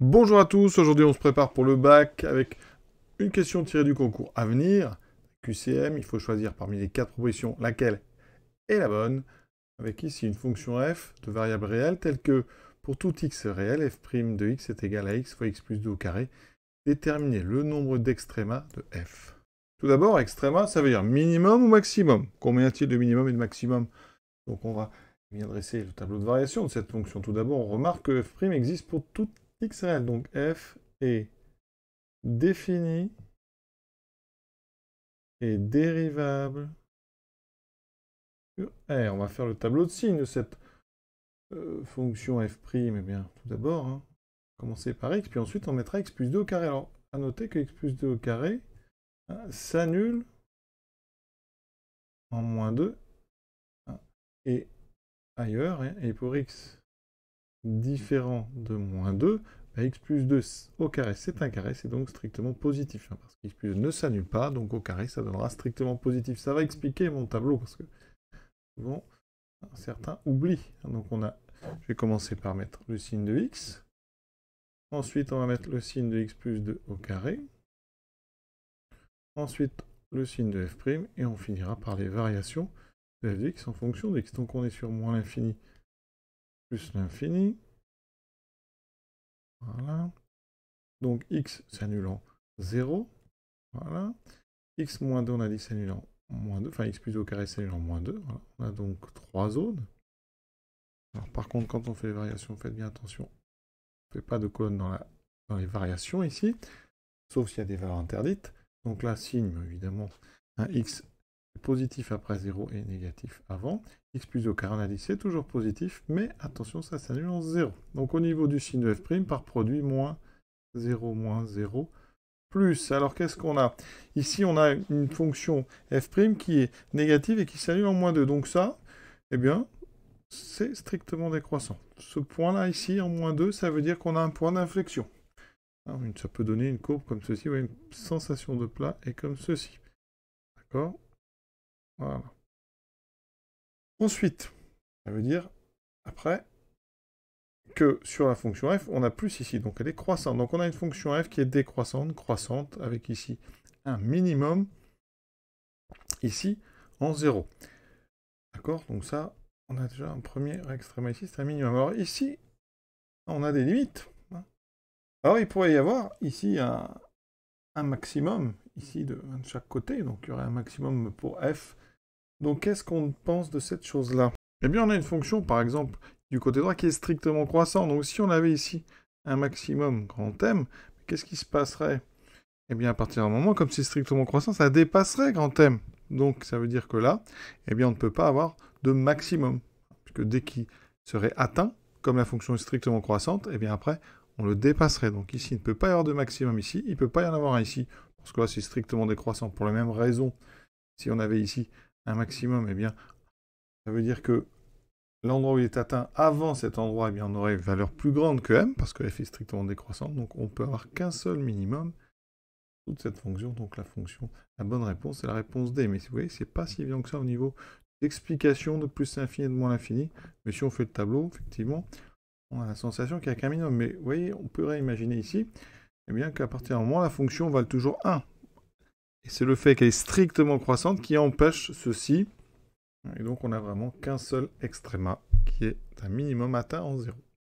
Bonjour à tous, aujourd'hui on se prépare pour le bac avec une question tirée du concours à venir. QCM, il faut choisir parmi les 4 propositions laquelle est la bonne, avec ici une fonction f de variable réelle telle que pour tout x réel, f' de x est égal à x fois x plus 2 au carré, déterminer le nombre d'extrémas de f. Tout d'abord, extréma, ça veut dire minimum ou maximum. Combien y a-t-il de minimum et de maximum? Donc on va bien dresser le tableau de variation de cette fonction. Tout d'abord, on remarque que f' existe pour tout x réel. Donc f est défini et dérivable sur R. On va faire le tableau de signes de cette fonction f'. Eh bien, tout d'abord, commencer par x, puis ensuite on mettra x plus 2 au carré. Alors, à noter que x plus 2 au carré s'annule en moins 2 et ailleurs, et pour x différent de moins 2, x plus 2 au carré, c'est un carré, c'est donc strictement positif, parce que x plus 2 ne s'annule pas, donc au carré, ça donnera strictement positif. Ça va expliquer mon tableau, parce que souvent, certains oublient. Donc je vais commencer par mettre le signe de x, ensuite on va mettre le signe de x plus 2 au carré, ensuite le signe de f', et on finira par les variations de f de x en fonction de x. Donc on est sur moins l'infini plus l'infini. Voilà. Donc x s'annule en 0. Voilà. X moins 2, on a dit s'annule en moins 2. Enfin, x plus 2 au carré s'annule en moins 2. Voilà. On a donc 3 zones. Alors, par contre, quand on fait les variations, faites bien attention. On ne fait pas de colonne dans les variations ici. Sauf s'il y a des valeurs interdites. Donc là, signe, évidemment, un x positif après 0 et négatif avant. X plus 2 au carré, on a dit c'est toujours positif. Mais attention, ça s'annule en 0. Donc au niveau du signe de f', par produit, moins 0, plus. Alors qu'est-ce qu'on a? Ici, on a une fonction f' qui est négative et qui s'annule en moins 2. Donc ça, eh bien, c'est strictement décroissant. Ce point-là, ici, en moins 2, ça veut dire qu'on a un point d'inflexion. Ça peut donner une courbe comme ceci, ou une sensation de plat est comme ceci. D'accord? Voilà. Ensuite, ça veut dire, après, que sur la fonction f, on a plus ici, donc elle est croissante. Donc on a une fonction f qui est décroissante, croissante, avec ici un minimum, ici en 0. D'accord? Donc ça, on a déjà un premier extréma ici, c'est un minimum. Alors ici, on a des limites. Alors il pourrait y avoir ici un maximum, ici de chaque côté, donc il y aurait un maximum pour f. Donc qu'est-ce qu'on pense de cette chose-là? Eh bien on a une fonction, par exemple, du côté droit qui est strictement croissant. Donc si on avait ici un maximum grand M, qu'est-ce qui se passerait? Eh bien à partir d'un moment, comme c'est strictement croissant, ça dépasserait grand M. Donc ça veut dire que là, eh bien on ne peut pas avoir de maximum. Puisque dès qu'il serait atteint, comme la fonction est strictement croissante, eh bien après, on le dépasserait. Donc ici, il ne peut pas y avoir de maximum ici, il ne peut pas y en avoir un ici, parce que là c'est strictement décroissant. Pour la même raison, si on avait ici un maximum, eh bien ça veut dire que l'endroit où il est atteint avant cet endroit, eh bien, on aurait une valeur plus grande que m, parce que f est strictement décroissante, donc on peut avoir qu'un seul minimum, toute cette fonction, donc la bonne réponse, c'est la réponse D. Mais vous voyez, c'est pas si évident que ça au niveau d'explication de plus l'infini et de moins l'infini. Mais si on fait le tableau, effectivement, on a la sensation qu'il n'y a qu'un minimum. Mais vous voyez, on pourrait imaginer ici, eh bien, qu'à partir d'un moment, la fonction vale toujours 1. Et c'est le fait qu'elle est strictement croissante qui empêche ceci. Et donc, on n'a vraiment qu'un seul extréma qui est un minimum atteint en 0.